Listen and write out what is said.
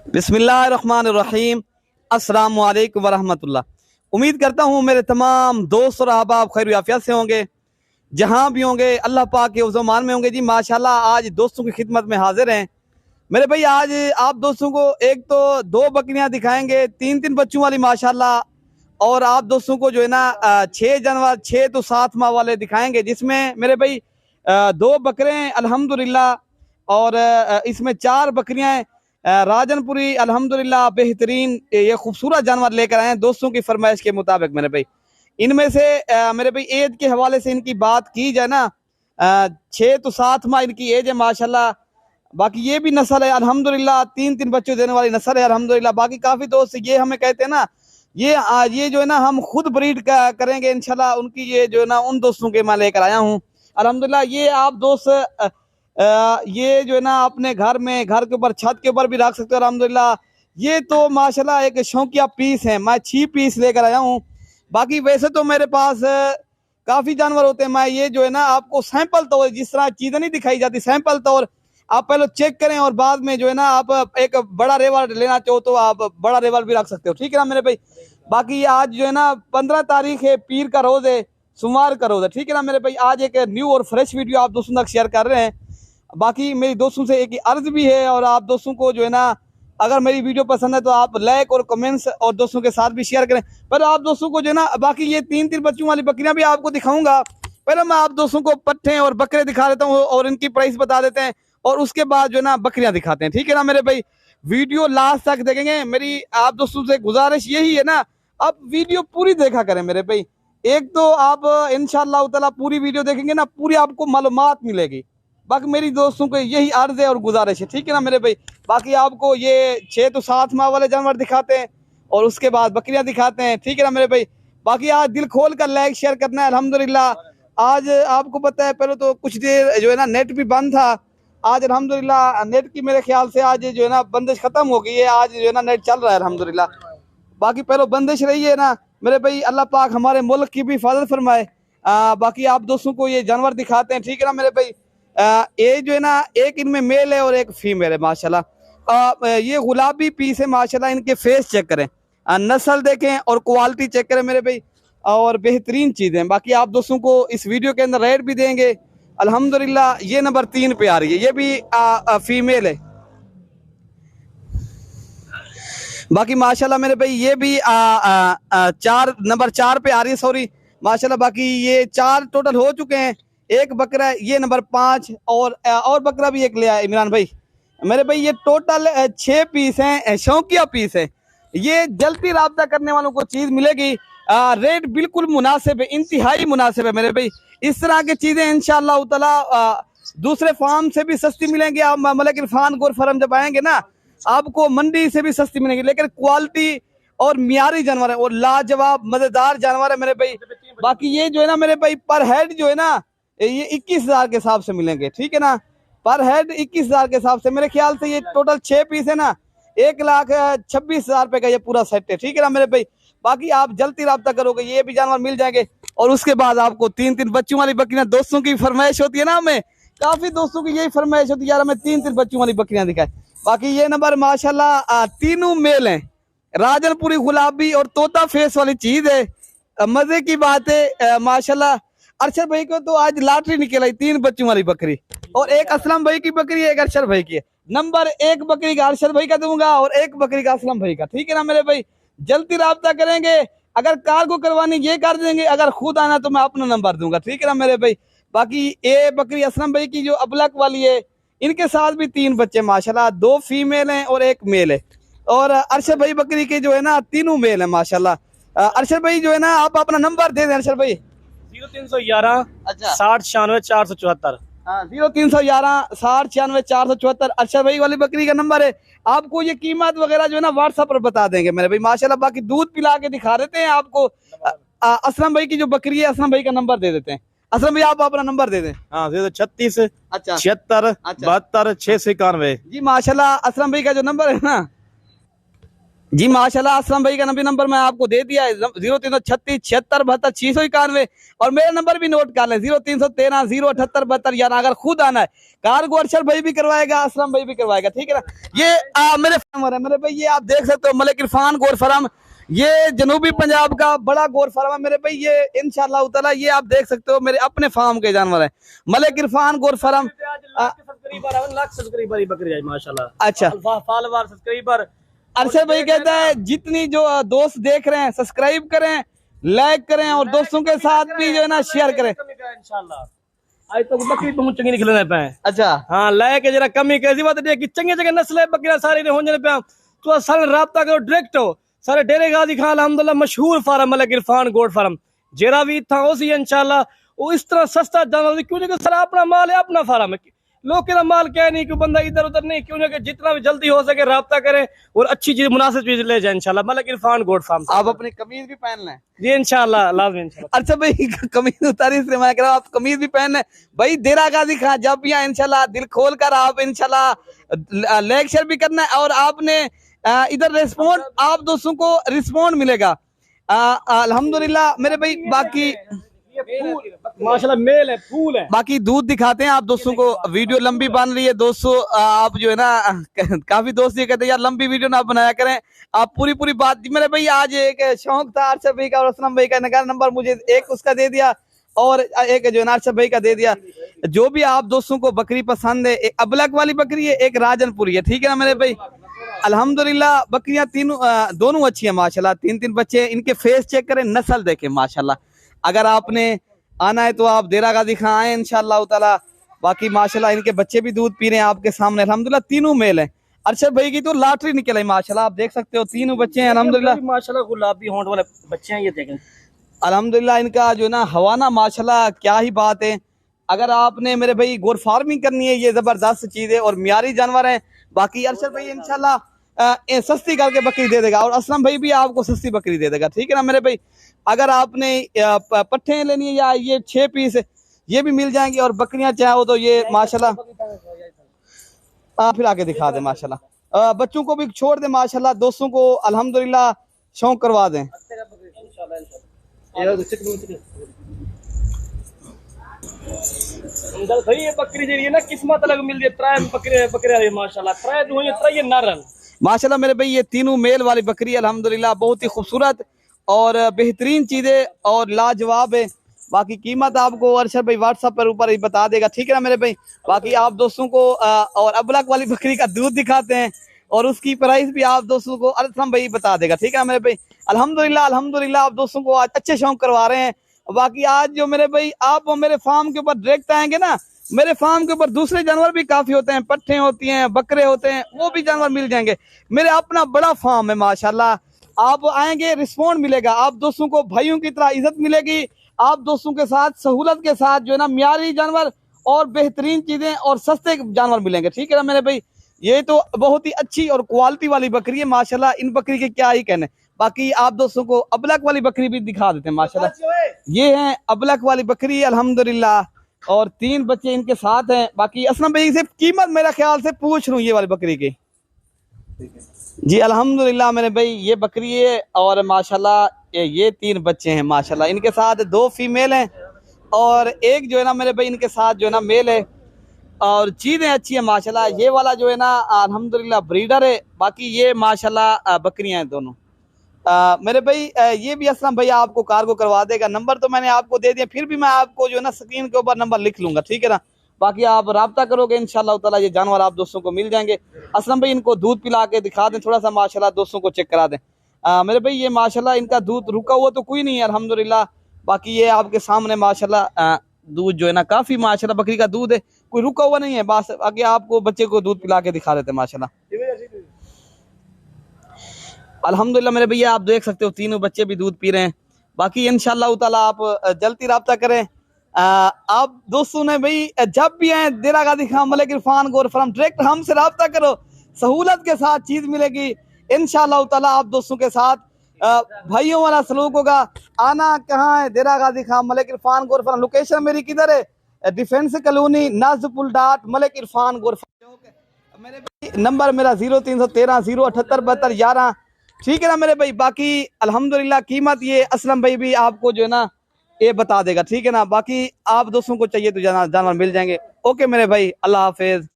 बिस्मिल्लाहिर्रहमानिर्रहीम। अस्सलाम वालेकुम वरहमतुल्लाह। उम्मीद करता हूँ मेरे तमाम दोस्त और अहबाब खैर आफियत से होंगे, जहाँ भी होंगे अल्लाह पाक के उज़्ज़मान में होंगे। जी माशाल्लाह आज दोस्तों की खिदमत में हाजिर हैं मेरे भाई। आज आप दोस्तों को एक तो दो बकरियाँ दिखाएंगे, तीन तीन बच्चों वाली माशाल्लाह, और आप दोस्तों को जो है ना 6 जानवर 6 तो 7 माह वाले दिखाएंगे, जिसमें मेरे भाई दो बकरे हैं अल्हम्दुलिल्लाह, और इसमें 4 बकरियाँ हैं राजनपुरी अल्हम्दुलिल्लाह। बेहतरीन ये खूबसूरत जानवर लेकर आए हैं दोस्तों की फरमाइश के मुताबिक मेरे भाई। इनमें से मेरे भाई एज के हवाले से इनकी बात की जाए ना, 6 तो 7 माह इनकी एज है माशाल्लाह। बाकी ये भी नस्ल है अल्हम्दुलिल्लाह, 3 बच्चे देने वाली नस्ल है अल्हम्दुलिल्लाह। बाकी काफ़ी दोस्त ये हमें कहते हैं ना, ये जो है ना हम खुद ब्रीड करेंगे इंशाल्लाह। उनकी ये जो है ना उन दोस्तों के मैं लेकर आया हूँ अल्हम्दुलिल्लाह। ये आप दोस्त ये जो है ना अपने घर में, घर के ऊपर, छत के ऊपर भी रख सकते हो अल्हम्दुलिल्लाह। ये तो माशाल्लाह एक शौकिया पीस है, मैं 6 पीस लेकर आया हूँ। बाकी वैसे तो मेरे पास काफ़ी जानवर होते हैं। मैं ये जो है ना आपको सैंपल तौर, जिस तरह चीज़ें नहीं दिखाई जाती, सैंपल तौर आप पहले चेक करें और बाद में जो है ना आप एक बड़ा रेवल लेना चाहो तो आप बड़ा रेवल भी रख सकते हो, ठीक है ना मेरे भाई। बाकी आज जो है ना 15 तारीख है, पीर का रोज़ है, सोमवार का रोज़ है, ठीक है ना मेरे भाई। आज एक न्यू और फ्रेश वीडियो आप दोस्तों तक शेयर कर रहे हैं। बाकी मेरी दोस्तों से एक अर्ज भी है, और आप दोस्तों को जो है ना अगर मेरी वीडियो पसंद है तो आप लाइक और कमेंट्स और दोस्तों के साथ भी शेयर करें। पर आप दोस्तों को जो है ना, बाकी ये 3 बच्चों वाली बकरियां भी आपको दिखाऊंगा। पहले मैं आप दोस्तों को पट्ठे और बकरे दिखा देता हूँ और इनकी प्राइस बता देते हैं, और उसके बाद जो है ना बकरियां दिखाते हैं, ठीक है ना मेरे भाई। वीडियो लास्ट तक देखेंगे। मेरी आप दोस्तों से गुजारिश यही है ना, आप वीडियो पूरी देखा करें मेरे भाई। एक तो आप इंशाअल्लाह ताला पूरी वीडियो देखेंगे ना, पूरी आपको मालूमात मिलेगी। बाकी मेरी दोस्तों को यही अर्ज है और गुजारिश है, ठीक है ना मेरे भाई। बाकी आपको ये 6 तो 7 माह वाले जानवर दिखाते हैं और उसके बाद बकरियां दिखाते हैं, ठीक है ना मेरे भाई। बाकी आज दिल खोल कर लाइक शेयर करना है अल्हम्दुलिल्लाह। आज आपको पता है पहले तो कुछ देर जो है ना नेट भी बंद था, आज अल्हम्दुलिल्लाह नेट की मेरे ख्याल से आज जो है ना बंदिश खत्म हो गई है, आज जो है ना नेट चल रहा है अल्हम्दुलिल्लाह। बाकी पहले बंदिश रही है ना मेरे भाई, अल्लाह पाक हमारे मुल्क की भी हिफाजत फरमाए। बाकी आप दोस्तों को ये जानवर दिखाते हैं, ठीक है ना मेरे भाई। ये जो है ना एक इनमें मेल है और एक फीमेल है माशाल्लाह। ये गुलाबी पीस है माशाल्लाह। इनके फेस चेक करें, नस्ल देखें और क्वालिटी चेक करें मेरे भाई, और बेहतरीन चीज़ें। बाकी आप दोस्तों को इस वीडियो के अंदर रेट भी देंगे अल्हम्दुलिल्लाह। ये नंबर 3 पे आ रही है, ये भी फीमेल है। बाकी माशाल्लाह मेरे भाई ये भी नंबर 4 पे आ रही है, सॉरी माशाल्लाह। बाकी ये 4 टोटल हो चुके हैं। एक बकरा है ये नंबर 5, और बकरा भी एक ले आया इमरान भाई मेरे भाई। ये टोटल 6 पीस हैं, शौकिया पीस है। ये जल्दी राब्ता करने वालों को चीज़ मिलेगी। रेट बिल्कुल मुनासिब है, इंतहाई मुनासिब है मेरे भाई। इस तरह की चीज़ें इंशाअल्लाह ताला दूसरे फार्म से भी सस्ती मिलेंगी। आप मलिक इरफान गोर फार्म जब आएंगे ना, आपको मंडी से भी सस्ती मिलेगी, लेकिन क्वालिटी और मियारी जानवर है और लाजवाब मज़ेदार जानवर है मेरे भाई। बाकी ये जो है ना मेरे भाई पर हेड जो है ना ये 21,000 के हिसाब से मिलेंगे, ठीक है ना। पर हेड 21,000 के हिसाब से मेरे ख्याल से ये टोटल 6 पीस है ना, 1,26,000 रुपये का ये पूरा सेट है, ठीक है ना मेरे भाई। बाकी आप जल्दी रब्ता करोगे ये भी जानवर मिल जाएंगे। और उसके बाद आपको 3 बच्चों वाली बकरियां, दोस्तों की फरमाइश होती है ना, हमें काफी दोस्तों की यही फरमाइश होती है यार हमें 3 बच्चों वाली बकरियां दिखाए। बाकी ये नंबर माशाल्लाह तीनों मेल हैं, राजनपुरी गुलाबी और तोता फेस वाली चीज है। मजे की बात है माशाल्लाह। अरशद भाई को तो आज लॉटरी निकल आई, 3 बच्चों वाली बकरी, और एक असलम भाई की बकरी है, एक अरशद भाई की है। नंबर 1 बकरी का अरशद भाई का दूंगा और 1 बकरी का असलम भाई का, ठीक है ना मेरे भाई। जल्दी राब्ता करेंगे, अगर कार को करवानी ये कर देंगे, अगर खुद आना तो मैं अपना नंबर दूंगा, ठीक है ना मेरे भाई। बाकी ये बकरी असलम भाई की जो अबलक वाली है, इनके साथ भी 3 बच्चे माशाल्लाह, 2 फीमेल हैं और 1 मेल है। और अरशद भाई बकरी के जो है ना तीनों मेल है माशाल्लाह। अरशद भाई जो है ना आप अपना नंबर दे दें अरशद भाई। 0311 60 96 474। 0311 60 96 474 अरशद भाई वाली बकरी का नंबर है। आपको ये कीमत वगैरह जो है ना व्हाट्सएप पर बता देंगे मेरे भाई माशाल्लाह। बाकी दूध पिला के दिखा देते हैं आपको। असलम भाई की जो बकरी है, असलम भाई का नंबर दे देते हैं। असलम भाई आप अपना नंबर दे दें। हाँ 36 अच्छा 76 72 691। जी माशाल्लाह असलम भाई का जो नंबर है ना, जी माशाल्लाह। असलम भाई का नंबर मैं आपको दे दिया है 0336 76 72 691 और मेरा नंबर भी नोट कर लें 0313 078 72 11। अगर खुद आना है कार्गो अरशद भाई भी करवाएगा, असलम भाई भी करवाएगा, ठीक है ना। ये मेरे फार्मर है मेरे भाई, ये आप देख सकते हो मलिक इरफान गोर फार्म, ये जनूबी पंजाब का बड़ा गोर फार्म है मेरे भाई। ये इंशाल्लाह ताला ये आप देख सकते हो मेरे अपने फार्म के जानवर है मलिक इरफान गोर फार्म। लाख सब्सक्राइबर बकरी है माशाल्लाह। अच्छा फॉलोवर सब्सक्राइबर अरशद भाई कहता है जितनी जो दोस्त देख रहे हैं सब्सक्राइब करें, लाइक करें और दोस्तों के साथ भी जो है ना शेयर करें इंशाल्लाह। आज तो बकरी तो चंगी निकलने पे। अच्छा हाँ लाइक जरा कमी कैसी बात है कि चंगे चंगे नस्ल बकरियां सारी हो जाने पे तो सारे राब्ता करो डायरेक्ट हो सारे डेरे गाजी खान अल्हम्दुलिल्लाह मशहूर farm Malik Irfan goat farm जेरा भी था उसी इंशाल्लाह वो इस तरह सस्ता जानवर क्यों कि सारा अपना माल है अपना फार्म है लोग के माल क्या नहीं कि बंदा इधर उधर नहीं क्यों कि जितना भी जल्दी हो सके राब्ता करें और अच्छी चीज मुनासिब चीज ले जाए इंशाल्लाह मलिक इरफान गोट फार्म। आप अपनी कमीज भी पहन लें जी इंशाल्लाह लाजमी इंशाल्लाह। अच्छा भाई कमीज उतारी इसलिए मैं कह रहा हूँ आप कमीज भी पहन लें भाई। देरा गाजी खां जब भी आए इंशाल्लाह दिल खोल कर आप इंशाल्लाह लेक्चर भी करना है और आपने इधर रिस्पॉन्ड आप दोस्तों को रिस्पॉन्ड मिलेगा अल्हम्दुलिल्लाह मेरे भाई। बाकी माशाल्लाह मेल है फूल है। बाकी दूध दिखाते हैं आप दोस्तों को, वीडियो लंबी बन रही है दोस्तों, आप जो है ना काफी दोस्त ये कहते हैं यार लंबी वीडियो ना बनाया करें, आप पूरी पूरी बात। मेरे भाई आज एक शौक था अरशद भाई का और असलम भाई का नंबर मुझे एक उसका दे दिया और एक जो है ना अरशद भाई का दे दिया। जो भी आप दोस्तों को बकरी पसंद है, एक अबलक वाली बकरी है, एक राजनपुरी है, ठीक है ना मेरे भाई। अल्हम्दुलिल्लाह बकरियां तीनों दोनों अच्छी है माशाल्लाह, तीन तीन बच्चे, इनके फेस चेक करें, नस्ल देखें माशाल्लाह। अगर आपने आना है तो आप देरा गाजी खां आए इंशाल्लाह ताला। बाकी माशाल्लाह इनके बच्चे भी दूध पी रहे हैं आपके सामने अल्हम्दुलिल्लाह, तीनों मेल हैं। अरशद भाई की तो लॉटरी निकल है माशाल्लाह, आप देख सकते हो तीनों बच्चे हैं अल्हम्दुलिल्लाह माशाल्लाह गुलाबी होंठ वाले बच्चे हैं ये देखें अल्हम्दुलिल्लाह। इनका जो है ना हवाना माशाल्लाह क्या ही बात है। अगर आपने मेरे भाई गोर फार्मिंग करनी है ये जबरदस्त चीज है और मियारी जानवर है। बाकी अरशद भाई इंशाल्लाह सस्ती करके बकरी दे देगा और असलम भाई भी आपको सस्ती बकरी दे देगा, ठीक है ना मेरे भाई। अगर आपने पट्ठे लेनी है या ये 6 पीस ये भी मिल जाएंगे और बकरियां चाहो तो ये माशाल्लाह फिर आगे दिखा दे माशाल्लाह। बच्चों को भी छोड़ दे माशाल्लाह, दोस्तों को अल्हम्दुलिल्लाह शौक करवा दें। ये बकरी जी ना किस्मत अलग मिल जाए बकरे माशाल्लाह माशाल्लाह मेरे भाई। ये तीनों मेल वाली बकरी अल्हम्दुलिल्लाह बहुत ही खूबसूरत और बेहतरीन चीजें और लाजवाब है। बाकी कीमत आपको अरशद भाई व्हाट्सएप पर ऊपर ही बता देगा, ठीक है ना मेरे भाई। बाकी आप दोस्तों को और अबलक वाली बकरी का दूध दिखाते हैं और उसकी प्राइस भी आप दोस्तों को अरशद भाई बता देगा, ठीक है ना मेरे भाई। अल्हम्दुलिल्लाह अल्हम्दुलिल्लाह आप दोस्तों को आज अच्छे शौक करवा रहे हैं। बाकी आज जो मेरे भाई आप मेरे फार्म के ऊपर डायरेक्ट आएंगे ना, मेरे फार्म के ऊपर दूसरे जानवर भी काफी होते हैं, पट्ठे होती हैं, बकरे होते हैं, वो भी जानवर मिल जाएंगे। मेरे अपना बड़ा फार्म है माशाल्लाह, आप आएंगे रिस्पॉन्ड मिलेगा, आप दोस्तों को भाइयों की तरह इज्जत मिलेगी, आप दोस्तों के साथ सहूलत के साथ जो है ना मियारी जानवर और बेहतरीन चीजें और सस्ते जानवर मिलेंगे, ठीक है ना मेरे भाई। ये तो बहुत ही अच्छी और क्वालिटी वाली बकरी है माशाल्लाह, इन बकरी के क्या ही कहने। बाकी आप दोस्तों को अबलक वाली बकरी भी दिखा देते हैं माशाल्लाह। ये है अबलक वाली बकरी अल्हम्दुलिल्लाह और 3 बच्चे इनके साथ हैं। बाकी असलम भाई से कीमत मेरा ख्याल से पूछ लूँ ये वाली बकरी की जी। अल्हम्दुलिल्लाह मेरे भाई ये बकरी है और माशाल्लाह ये 3 बच्चे हैं माशाल्लाह, इनके साथ 2 फीमेल हैं और एक जो है ना मेरे भाई इनके साथ जो है ना मेल है और चीजें अच्छी है माशाल्लाह। ये वाला जो है ना अल्हम्दुलिल्लाह ब्रीडर है, बाकी ये माशाल्लाह बकरियां हैं दोनों। मेरे भाई ये भी असलम भाई आपको कार्गो करवा देगा। नंबर तो मैंने आपको दे दिया, फिर भी मैं आपको जो है ना स्क्रीन के ऊपर नंबर लिख लूंगा, ठीक है ना। बाकी आप राब्ता करोगे इंशाल्लाह ताला ये जानवर आप दोस्तों को मिल जाएंगे। असलम भाई इनको दूध पिला के दिखा दें थोड़ा सा माशाल्लाह, दोस्तों को चेक करा दें। मेरे भाई ये माशाल्लाह इनका दूध रुका हुआ तो कोई नहीं है अल्हम्दुलिल्लाह। बाकी ये आपके सामने माशाल्लाह दूध जो है ना काफी माशाल्लाह बकरी का दूध है, कोई रुका हुआ नहीं है। बस आगे आपको बच्चे को दूध पिला के दिखा देते माशाल्लाह। अल्हम्दुलिल्लाह मेरे भैया आप देख सकते हो तीनों बच्चे भी दूध पी रहे हैं। बाकी इंशाल्लाह ताला आप जल्दी राब्ता करें। आप दोस्तों ने भाई जब भी आए देरा गाजी खां मलिक इरफान गोर फार्म डायरेक्ट हमसे राब्ता करो, सहूलत के साथ चीज मिलेगी इंशाल्लाह ताला। आप दोस्तों के साथ भाइयों वाला सलूक होगा। आना कहाँ है? देरा गाजी खां मलिक इरफान गोर फार्म। लोकेशन मेरी किधर है? डिफेंस कॉलोनी नाजपुल डाट मलिक इरफान गोर फार्म। मेरे नंबर मेरा 0313 078 72 11। ठीक है ना मेरे भाई। बाकी अल्हम्दुलिल्लाह कीमत ये असलम भाई भी आपको जो है ना ये बता देगा, ठीक है ना। बाकी आप दोस्तों को चाहिए तो जानवर मिल जाएंगे। ओके मेरे भाई, अल्लाह हाफिज।